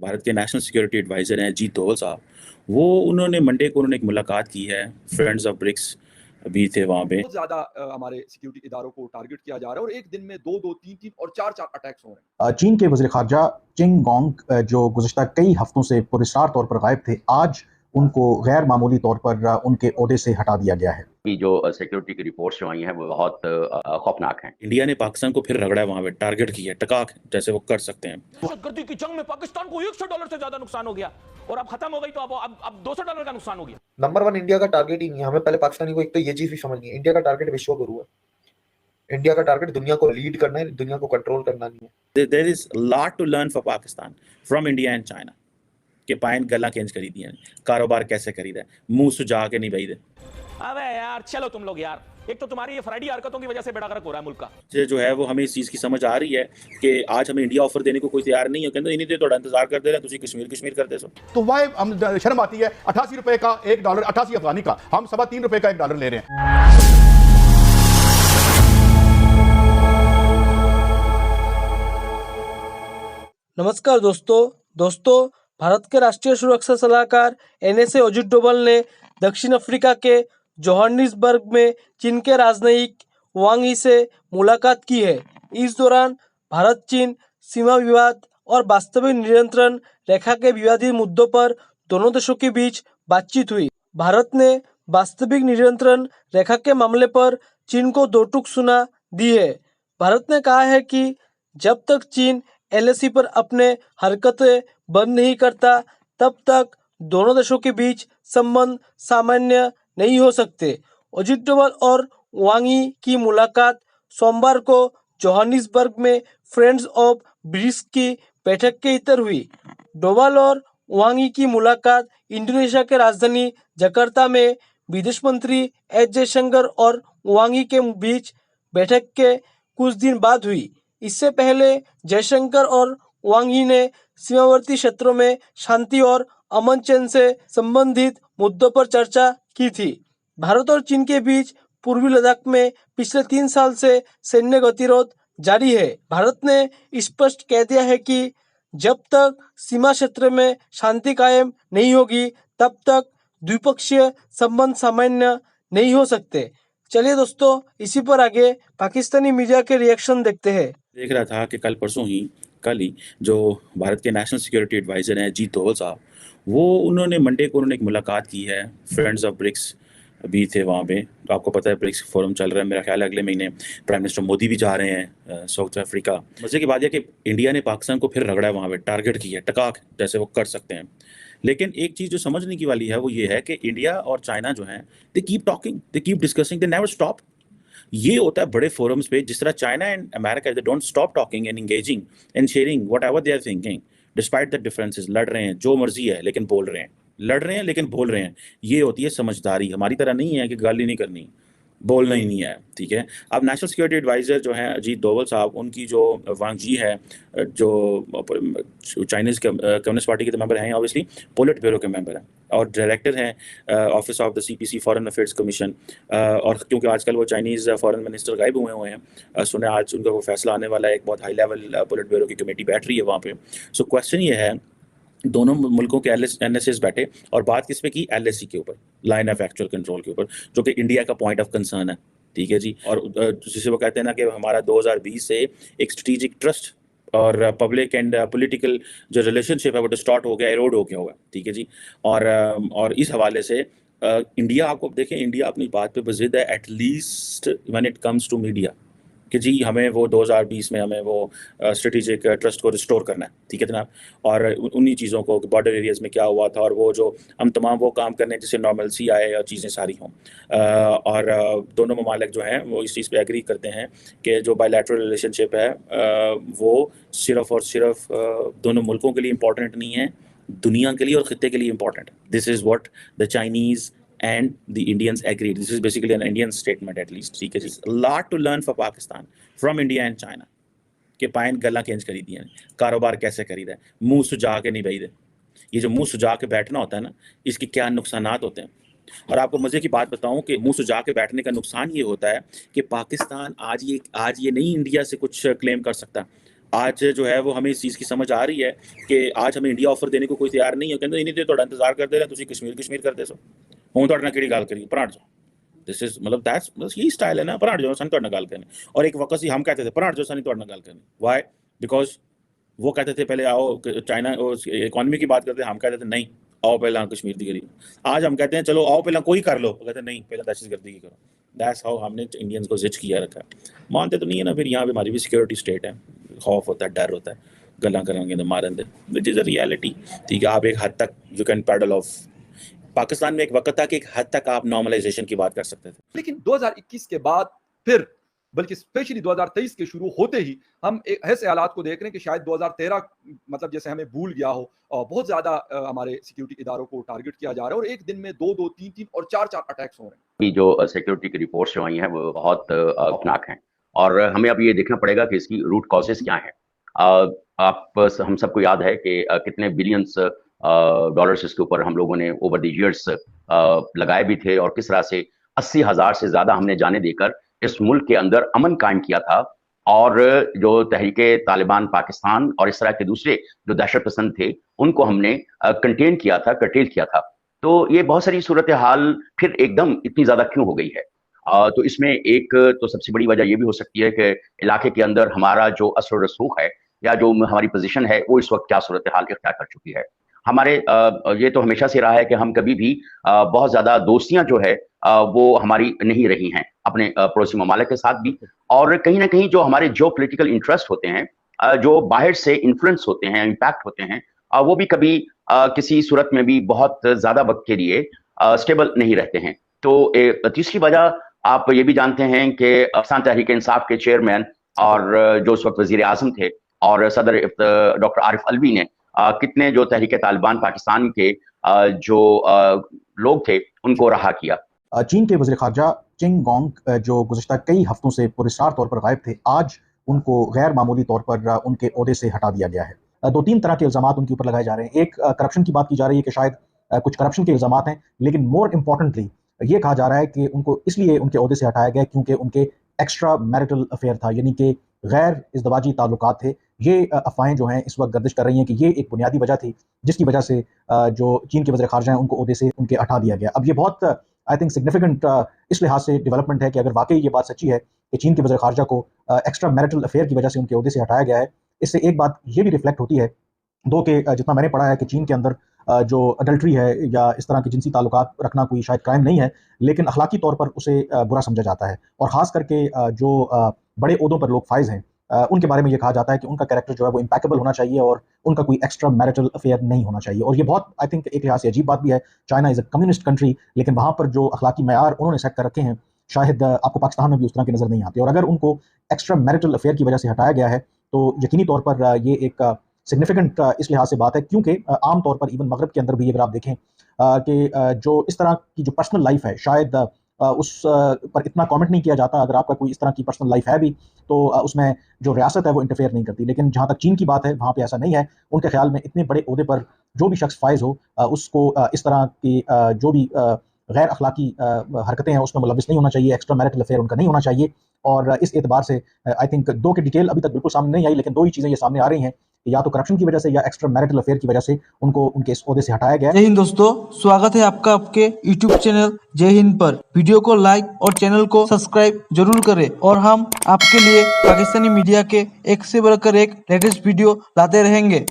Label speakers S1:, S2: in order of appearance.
S1: भारत के national security adviser हैं अजीत डोभाल साहब, वो उन्होंने मंडे को उन्होंने एक मुलाकात की है। फ्रेंड्स ऑफ ब्रिक्स भी थे वहाँ पे।
S2: बहुत ज़्यादा हमारे सिक्योरिटी इदारों को टारगेट किया जा रहा है और एक दिन में 2-2, 3-3 और 4-4 अटैक्स हो रहे हैं।
S3: चीन के वज़ीर ख़ारजा चेंग गोंग जो गुज़िश्ता कई हफ्तों से पुरस्कार तौर पर गायब थे, आज उनको गैर मामूली तौर पर उनके ओहदे से हटा दिया गया है।
S4: कि जो सिक्योरिटी की रिपोर्ट्स जो आई हैं वो बहुत खौफनाक हैं।
S1: इंडिया ने पाकिस्तान को फिर रगड़ा है, वहाँ पे टारगेट किया है, टकाक जैसे वो कर सकते हैं।
S5: दहशतगर्दी की जंग में पाकिस्तान को $100 से ज्यादा नुकसान हो गया और अब खत्म हो गई तो अब $200 का नुकसान हो गया।
S6: नंबर 1 इंडिया का टारगेट ही नहीं है। हमें पहले पाकिस्तानी को एक तो ये चीज भी समझनी है, इंडिया का टारगेट विश्व गुरु है। इंडिया का टारगेट दुनिया को लीड करना है, दुनिया को कंट्रोल करना नहीं है।
S1: There is a lot to learn for Pakistan from India and China के पाइन गला केंज करी दी है, कारोबार कैसे करी है, मुंह सुझा के नहीं भाई दे।
S5: अबे यार चलो तुम लोग यार, एक तो तुम्हारी ये फ्राइडी हरकतों की वजह से बेड़ा गर्क हो रहा है मुल्क का।
S1: जो है वो हमें इस चीज़ की समझ आ रही है कि आज हमें इंडिया ऑफर देने को कोई तैयार नहीं है। कहते इन्हीं थोड़ा इंतजार कर दे रहे हैं, कश्मीर करते सो
S7: तो वाई हम शर्म आती है। 88 रुपए का $1, 88 अफगानी का, हम $3.25 का $1 ले रहे हैं।
S8: नमस्कार दोस्तों, भारत के राष्ट्रीय सुरक्षा सलाहकार एनएसए अजीत डोभाल ने दक्षिण अफ्रीका के जोहानिसबर्ग में चीन के राजनयिक वांग यी से मुलाकात की है। इस दौरान भारत चीन सीमा विवाद और वास्तविक नियंत्रण रेखा के विवादित मुद्दों पर दोनों देशों के बीच बातचीत हुई। भारत ने वास्तविक नियंत्रण रेखा के मामले पर चीन को दो टूक सुना दी है। भारत ने कहा है कि जब तक चीन एलएसी पर अपने हरकतें बंद नहीं करता, तब तक दोनों देशों के बीच संबंध सामान्य नहीं हो सकते। अजीत डोभाल और वांग यी की मुलाकात सोमवार को जोहानिसबर्ग में फ्रेंड्स ऑफ ब्रिक्स की बैठक के इतर हुई। डोभाल और वांग यी की मुलाकात इंडोनेशिया के राजधानी जकार्ता में विदेश मंत्री एस जयशंकर और वांग यी के बीच बैठक के कुछ दिन बाद हुई। इससे पहले जयशंकर और वांग यी ने सीमावर्ती क्षेत्रों में शांति और अमन चैन से संबंधित मुद्दों पर चर्चा की थी। भारत और चीन के बीच पूर्वी लद्दाख में पिछले 3 साल से सैन्य गतिरोध जारी है। भारत ने स्पष्ट कह दिया है कि जब तक सीमा क्षेत्र में शांति कायम नहीं होगी, तब तक द्विपक्षीय संबंध सामान्य नहीं हो सकते। चलिए दोस्तों, इसी पर आगे पाकिस्तानी मीडिया के रिएक्शन देखते हैं।
S1: देख रहा था कि कल ही जो भारत के नेशनल सिक्योरिटी एडवाइजर हैं अजीत डोभाल साहब, वो उन्होंने मंडे को उन्होंने एक मुलाकात की है। फ्रेंड्स ऑफ ब्रिक्स भी थे वहाँ पे। तो आपको पता है ब्रिक्स फोरम चल रहा है, मेरा ख्याल है अगले महीने प्राइम मिनिस्टर मोदी भी जा रहे हैं साउथ अफ्रीका। मजे की बात है कि इंडिया ने पाकिस्तान को फिर रगड़ा है, वहाँ पे टारगेट किया है, टकाक जैसे वो कर सकते हैं। लेकिन एक चीज़ जो समझने की वाली है वो ये है कि इंडिया और चाइना जो हैं, they keep talking, they keep discussing, they never stop. ये होता है बड़े फोरम्स पे, जिस तरह China and America they don't stop talking and engaging and sharing whatever they are thinking despite the differences. लड़ रहे हैं जो मर्जी है लेकिन बोल रहे हैं, लड़ रहे हैं लेकिन बोल रहे हैं। ये होती है समझदारी। हमारी तरह नहीं है कि गाली नहीं करनी, बोलना ही नहीं है, ठीक है। अब नेशनल सिक्योरिटी एडवाइज़र जो हैं अजीत डोभाल साहब, उनकी जो वांग यी है, जो चाइनीज़ कम्युनिस्ट पार्टी के मेंबर हैं, ऑब्वियसली पोलिट ब्यूरो के मेंबर हैं और डायरेक्टर हैं office of the CPC foreign affairs commission. और क्योंकि आजकल वो चाइनीज़ फॉरेन मिनिस्टर गायब हुए हैं, सुने आज उनका वो फैसला आने वाला है। एक बहुत हाई लेवल पोलिट ब्यूरो की कमेटी बैठ रही है वहाँ पे। सो क्वेश्चन ये है, दोनों मुल्कों के एनएसएस बैठे और बात किस पे की, एलएसी के ऊपर, लाइन ऑफ एक्चुअल कंट्रोल के ऊपर, जो कि इंडिया का पॉइंट ऑफ कंसर्न है, ठीक है जी। और जिसे वो कहते हैं ना कि हमारा 2020 से एक स्ट्रेटेजिक ट्रस्ट और पब्लिक एंड पॉलिटिकल जो रिलेशनशिप है वो डिस्टॉर्ट हो गया, एरोड हो गया हुआ, ठीक है जी। और इस हवाले से इंडिया, आपको देखें, इंडिया अपनी बात पे बज़िद है, at least when it comes to media, कि जी हमें वो 2020 में हमें वो स्ट्रेटेजिक ट्रस्ट को रिस्टोर करना है, ठीक है जनाब। और उन्हीं चीज़ों को, बॉर्डर एरियाज़ में क्या हुआ था और वो जो हम तमाम वो काम करने जिससे नॉर्मलसी आए और चीज़ें सारी हों। और दोनों ममालिक जो हैं वो इस चीज़ पे एग्री करते हैं कि जो बायलैटरल रिलेशनशिप है वो सिर्फ़ और सिर्फ दोनों मुल्कों के लिए इम्पॉर्टेंट नहीं है, दुनिया के लिए और ख़ित्ते के लिए इम्पॉर्टेंट है। This is what the Chinese and the Indians agreed. This is basically an Indian statement at least. ठीक है जी। A lot to learn for Pakistan from India and China के पाइन गला केंज करी दी है, कारोबार कैसे करी है, मुंह सुझा के नहीं भाई। ये जो मुंह सुझा के बैठना होता है ना, इसके क्या नुकसानात होते हैं। और आपको मज़े की बात बताऊं कि मुंह सुझा के बैठने का नुकसान ये होता है कि पाकिस्तान आज ये नहीं इंडिया से कुछ क्लेम कर सकता। आज जो है वो हमें इस चीज़ की समझ आ रही है कि आज हमें इंडिया ऑफर देने को कोई तैयार नहीं है। कहते नहीं तो इंतजार करते रहे, तुम कश्मीर करते सो हूँ तो कि गल करिए भराट जाओ। दिस इज मतलब दैट्स बस यही स्टाइल है ना, भराट जाओ सन तो गल करने। और एक वक्त हम कहते थे भराट जाओ सन तो गल करने। वाई? बिकॉज वो कहते थे पहले आओ चाइना इकॉनमी की बात करते, हम कहते थे नहीं आओ पहले कश्मीर की करिए। आज हम कहते हैं चलो आओ पहले कोई कर लो, कहते हैं नहीं पहले दहशतगर्दी की करो। दैट्स हाउ हमने इंडियंस को जिच किया रखा है। मानते तो नहीं है ना, फिर यहाँ पे हमारी भी सिक्योरिटी स्टेट है, खौफ होता है, डर होता है, गल्ला करेंगे तो मारें दे, विच इज़ अ रियलिटी। ठीक है, आप एक हद तक you can paddle off. Pakistan में एक वक्त था कि एक हद तक आप नॉर्मलाइजेशन की बात कर सकते थे,
S2: लेकिन 2021 के बाद फिर, बल्कि स्पेशली 2023 के शुरू होते ही हम ऐसे हालात को देख रहे हैं कि शायद 2013 मतलब जैसे हमें भूल गया हो, और बहुत ज्यादा हमारे सिक्योरिटी इदारों को टारगेट किया जा रहा है और एक दिन में 2-2, 3-3 और 4-4 अटैक्स हो रहे हैं।
S4: ये जो सिक्योरिटी की रिपोर्ट्स जो आई हैं वो बहुत खौफनाक हैं और हमें अब ये देखना पड़ेगा कि इसकी रूट कॉजेस क्या हैं। हम सबको याद है कि कितने बिलियंस डॉलर्स इसके ऊपर हम लोगों ने ओवर द ईयर्स लगाए भी थे और किस तरह से 80,000 से ज्यादा हमने जाने देकर इस मुल्क के अंदर अमन कायम किया था। और जो तहरीके तालिबान पाकिस्तान और इस तरह के दूसरे जो दहशत पसंद थे उनको हमने कंटेन किया था, कर्टेल किया था। तो ये बहुत सारी सूरत हाल फिर एकदम इतनी ज्यादा क्यों हो गई है? तो इसमें एक तो सबसे बड़ी वजह ये भी हो सकती है कि इलाके के अंदर हमारा जो असर रसूख है या जो हमारी पोजीशन है वो इस वक्त क्या सूरत हाल इख्तियार कर चुकी है। हमारे ये तो हमेशा से रहा है कि हम कभी भी बहुत ज्यादा दोस्तियां जो है वो हमारी नहीं रही हैं अपने पड़ोसी ममालिक के साथ भी। और कहीं ना कहीं जो हमारे जो पॉलिटिकल इंटरेस्ट होते हैं, जो बाहर से इन्फ्लुएंस होते हैं, इम्पैक्ट होते हैं, वो भी कभी किसी सूरत में भी बहुत ज्यादा वक्त के लिए स्टेबल नहीं रहते हैं। तो तीसरी वजह आप ये भी जानते हैं कि पाकिस्तान तहरीक इंसाफ के चेयरमैन और जो उस वक्त वजीर आजम थे और सदर डॉक्टर आरिफ अलवी ने कितने जो तहरीक तालिबान पाकिस्तान के जो लोग थे उनको रहा किया।
S3: चीन के वज़ीर ख़ारजा चिंग गोंग जो गुज़िश्ता कई हफ्तों से पुरस्कार तौर पर गायब थे, आज उनको गैर मामूली तौर पर उनके ओहदे से हटा दिया गया है। 2-3 तरह के इल्ज़ामात उनके ऊपर लगाए जा रहे हैं। एक करप्शन की बात की जा रही है कि शायद कुछ करप्शन के इल्ज़ामात हैं, लेकिन मोर इम्पॉर्टेंटली ये कहा जा रहा है कि उनको इसलिए उनके ओहदे से हटाया गया क्योंकि उनके एक्स्ट्रा मैरिटल अफेयर था, यानी कि गैर इज़्दवाजी ताल्लुकात थे। ये अफ़वाहें जो हैं इस वक्त गर्दिश कर रही हैं कि ये एक बुनियादी वजह थी जिसकी वजह से जो चीन के वज़ीर ख़ारजा हैं उनको ओहदे से उनके हटा दिया गया। अब ये बहुत आई थिंक सिग्निफिकेंट इस लिहाज से डेवलपमेंट है कि अगर वाकई ये बात सच्ची है कि चीन के वज़ीर ख़ारजा को एक्स्ट्रा मैरिटल अफेयर की वजह से उनके ओहदे से हटाया गया है, इससे एक बात ये भी रिफ्लेक्ट होती है दो कि जितना मैंने पढ़ा है कि चीन के अंदर जो अडल्ट्री है या इस तरह के जिनसी ताल्लुकात रखना कोई शायद क्राइम नहीं है, लेकिन अखलाकी तौर पर उसे बुरा समझा जाता है। और ख़ास करके जो बड़े ओहदों पर लोग फाइज हैं उनके बारे में ये कहा जाता है कि उनका कैरेक्टर जो है वो इम्पैकेबल होना चाहिए और उनका कोई एक्स्ट्रा मैरिटल अफेयर नहीं होना चाहिए। और ये बहुत आई थिंक एक लिहाज से अजीब बात भी है। China is a communist country, लेकिन वहाँ पर जो अखलाकी मयार उन्होंने सेट कर रखे हैं शायद आपको पाकिस्तान में भी उस तरह की नज़र नहीं आती। और अगर उनको एक्स्ट्रा मैरिटल अफेयर की वजह से हटाया गया है तो यकीनी तौर पर ये एक सिग्निफिकेंट इस लिहाज से बात है क्योंकि आम तौर पर इवन मगरब के अंदर भी अगर आप देखें कि जो इस तरह की जो पर्सनल लाइफ है शायद उस पर इतना कमेंट नहीं किया जाता। अगर आपका कोई इस तरह की पर्सनल लाइफ है भी तो उसमें जो रियासत है वो इंटरफेयर नहीं करती। लेकिन जहाँ तक चीन की बात है वहाँ पे ऐसा नहीं है। उनके ख्याल में इतने बड़े ओहदे पर जो भी शख्स फाइज हो उसको इस तरह की जो भी गैर अखलाकी हरकतें हैं उसमें मुलविस नहीं होना चाहिए, एक्स्ट्रा मैरिटल अफेयर उनका नहीं होना चाहिए। और इस एतबार से आई थिंक दो की डिटेल अभी तक बिल्कुल सामने नहीं आई, लेकिन दो ही चीज़ें ये सामने आ रही हैं, या तो करप्शन की वजह से या एक्स्ट्रा मैरिटल अफेयर की वजह से उनको उनके इस ओहदे से हटाया गया।
S8: जय हिंद दोस्तों, स्वागत है आपका आपके YouTube चैनल जय हिंद पर। वीडियो को लाइक और चैनल को सब्सक्राइब जरूर करें और हम आपके लिए पाकिस्तानी मीडिया के एक से बढ़कर एक लेटेस्ट वीडियो लाते रहेंगे।